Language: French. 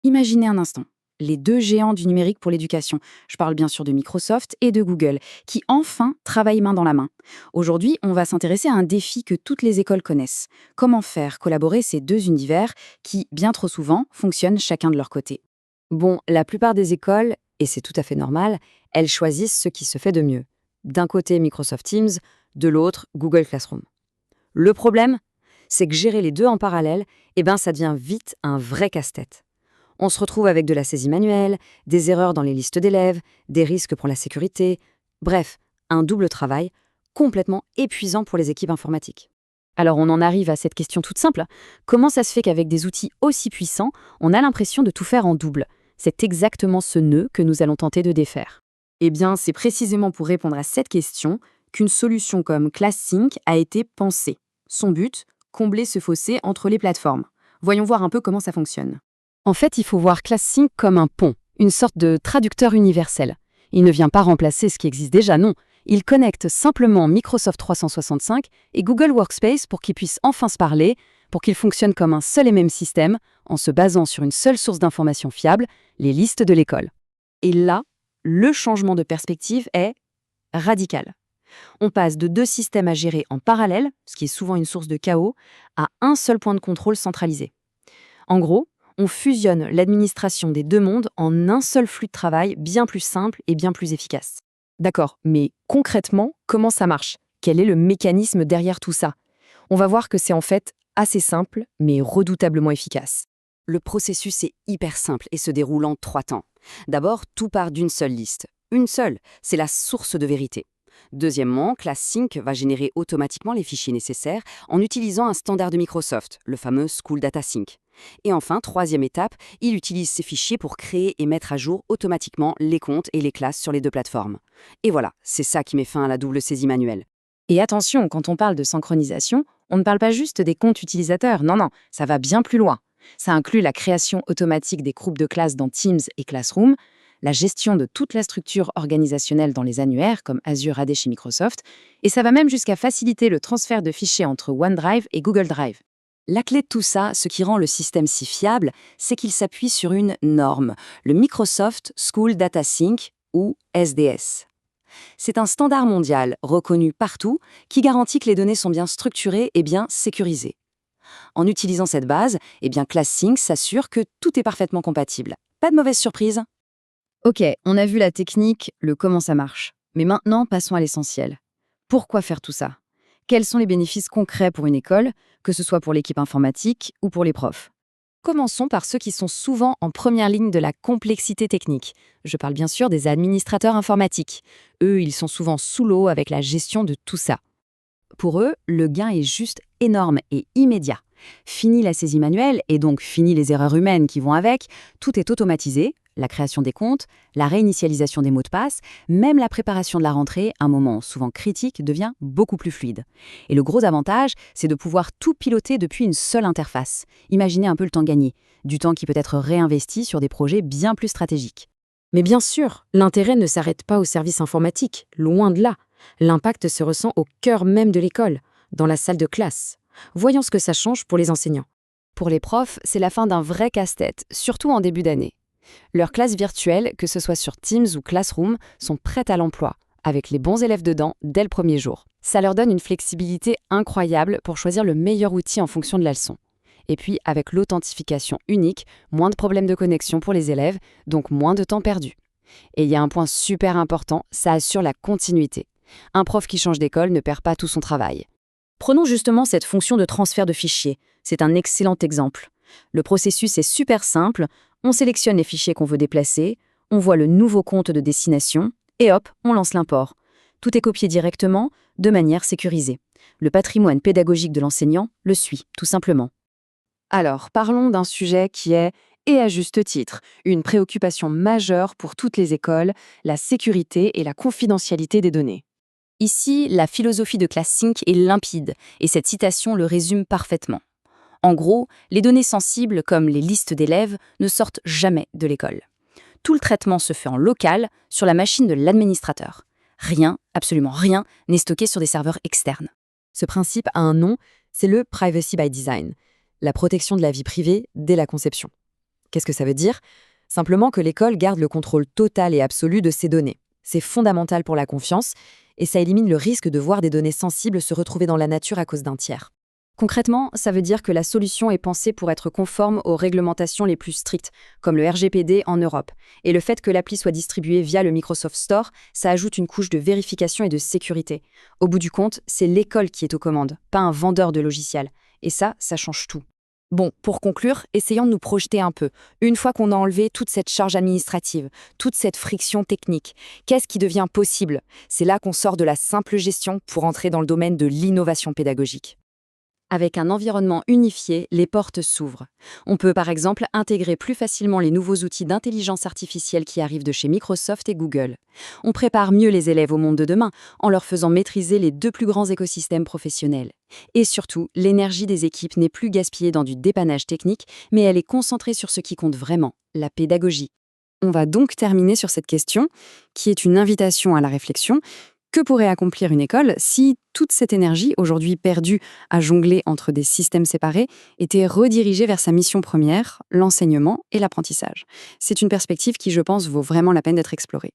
Imaginez un instant. Les deux géants du numérique pour l'éducation. Je parle bien sûr de Microsoft et de Google, qui enfin travaillent main dans la main. Aujourd'hui, on va s'intéresser à un défi que toutes les écoles connaissent. Comment faire collaborer ces deux univers qui, bien trop souvent, fonctionnent chacun de leur côté. Bon, la plupart des écoles, et c'est tout à fait normal, elles choisissent ce qui se fait de mieux. D'un côté Microsoft Teams, de l'autre Google Classroom. Le problème, c'est que gérer les deux en parallèle, ça devient vite un vrai casse-tête. On se retrouve avec de la saisie manuelle, des erreurs dans les listes d'élèves, des risques pour la sécurité, bref, un double travail complètement épuisant pour les équipes informatiques. Alors on en arrive à cette question toute simple. Comment ça se fait qu'avec des outils aussi puissants, on a l'impression de tout faire en double? C'est exactement ce nœud que nous allons tenter de défaire. Eh bien, c'est précisément pour répondre à cette question qu'une solution comme ClassSync a été pensée. Son but, combler ce fossé entre les plateformes. Voyons voir un peu comment ça fonctionne. En fait, il faut voir ClassSync comme un pont, une sorte de traducteur universel. Il ne vient pas remplacer ce qui existe déjà, non. Il connecte simplement Microsoft 365 et Google Workspace pour qu'ils puissent enfin se parler, pour qu'ils fonctionnent comme un seul et même système, en se basant sur une seule source d'information fiable, les listes de l'école. Et là, le changement de perspective est radical. On passe de deux systèmes à gérer en parallèle, ce qui est souvent une source de chaos, à un seul point de contrôle centralisé. En gros, on fusionne l'administration des deux mondes en un seul flux de travail bien plus simple et bien plus efficace. D'accord, mais concrètement, comment ça marche? Quel est le mécanisme derrière tout ça? On va voir que c'est en fait assez simple, mais redoutablement efficace. Le processus est hyper simple et se déroule en 3 temps. D'abord, tout part d'une seule liste. Une seule, c'est la source de vérité. Deuxièmement, ClassSync va générer automatiquement les fichiers nécessaires en utilisant un standard de Microsoft, le fameux School Data Sync. Et enfin, troisième étape, il utilise ces fichiers pour créer et mettre à jour automatiquement les comptes et les classes sur les deux plateformes. Et voilà, c'est ça qui met fin à la double saisie manuelle. Et attention, quand on parle de synchronisation, on ne parle pas juste des comptes utilisateurs, non, ça va bien plus loin. Ça inclut la création automatique des groupes de classe dans Teams et Classroom, la gestion de toute la structure organisationnelle dans les annuaires, comme Azure AD chez Microsoft, et ça va même jusqu'à faciliter le transfert de fichiers entre OneDrive et Google Drive. La clé de tout ça, ce qui rend le système si fiable, c'est qu'il s'appuie sur une norme, le Microsoft School Data Sync, ou SDS. C'est un standard mondial reconnu partout qui garantit que les données sont bien structurées et bien sécurisées. En utilisant cette base, ClassSync s'assure que tout est parfaitement compatible. Pas de mauvaise surprise. Ok, on a vu la technique, le comment ça marche. Mais maintenant, passons à l'essentiel. Pourquoi faire tout ça? Quels sont les bénéfices concrets pour une école, que ce soit pour l'équipe informatique ou pour les profs? Commençons par ceux qui sont souvent en première ligne de la complexité technique. Je parle bien sûr des administrateurs informatiques. Eux, ils sont souvent sous l'eau avec la gestion de tout ça. Pour eux, le gain est juste énorme et immédiat. Fini la saisie manuelle et donc fini les erreurs humaines qui vont avec, tout est automatisé, la création des comptes, la réinitialisation des mots de passe, même la préparation de la rentrée, un moment souvent critique, devient beaucoup plus fluide. Et le gros avantage, c'est de pouvoir tout piloter depuis une seule interface. Imaginez un peu le temps gagné, du temps qui peut être réinvesti sur des projets bien plus stratégiques. Mais bien sûr, l'intérêt ne s'arrête pas au service informatique, loin de là. L'impact se ressent au cœur même de l'école, dans la salle de classe. Voyons ce que ça change pour les enseignants. Pour les profs, c'est la fin d'un vrai casse-tête, surtout en début d'année. Leurs classes virtuelles, que ce soit sur Teams ou Classroom, sont prêtes à l'emploi, avec les bons élèves dedans dès le premier jour. Ça leur donne une flexibilité incroyable pour choisir le meilleur outil en fonction de la leçon. Et puis, avec l'authentification unique, moins de problèmes de connexion pour les élèves, donc moins de temps perdu. Et il y a un point super important, ça assure la continuité. Un prof qui change d'école ne perd pas tout son travail. Prenons justement cette fonction de transfert de fichiers. C'est un excellent exemple. Le processus est super simple. On sélectionne les fichiers qu'on veut déplacer, on voit le nouveau compte de destination, et hop, on lance l'import. Tout est copié directement, de manière sécurisée. Le patrimoine pédagogique de l'enseignant le suit, tout simplement. Alors, parlons d'un sujet qui est, et à juste titre, une préoccupation majeure pour toutes les écoles, la sécurité et la confidentialité des données. Ici, la philosophie de ClassSync est limpide, et cette citation le résume parfaitement. En gros, les données sensibles, comme les listes d'élèves, ne sortent jamais de l'école. Tout le traitement se fait en local, sur la machine de l'administrateur. Rien, absolument rien, n'est stocké sur des serveurs externes. Ce principe a un nom, c'est le Privacy by Design, la protection de la vie privée dès la conception. Qu'est-ce que ça veut dire? Simplement que l'école garde le contrôle total et absolu de ses données. C'est fondamental pour la confiance, et ça élimine le risque de voir des données sensibles se retrouver dans la nature à cause d'un tiers. Concrètement, ça veut dire que la solution est pensée pour être conforme aux réglementations les plus strictes, comme le RGPD en Europe. Et le fait que l'appli soit distribuée via le Microsoft Store, ça ajoute une couche de vérification et de sécurité. Au bout du compte, c'est l'école qui est aux commandes, pas un vendeur de logiciels. Et ça change tout. Bon, pour conclure, essayons de nous projeter un peu. Une fois qu'on a enlevé toute cette charge administrative, toute cette friction technique, qu'est-ce qui devient possible? C'est là qu'on sort de la simple gestion pour entrer dans le domaine de l'innovation pédagogique. Avec un environnement unifié, les portes s'ouvrent. On peut par exemple intégrer plus facilement les nouveaux outils d'intelligence artificielle qui arrivent de chez Microsoft et Google. On prépare mieux les élèves au monde de demain en leur faisant maîtriser les deux plus grands écosystèmes professionnels. Et surtout, l'énergie des équipes n'est plus gaspillée dans du dépannage technique, mais elle est concentrée sur ce qui compte vraiment, la pédagogie. On va donc terminer sur cette question, qui est une invitation à la réflexion. Que pourrait accomplir une école si toute cette énergie, aujourd'hui perdue à jongler entre des systèmes séparés, était redirigée vers sa mission première, l'enseignement et l'apprentissage? C'est une perspective qui, je pense, vaut vraiment la peine d'être explorée.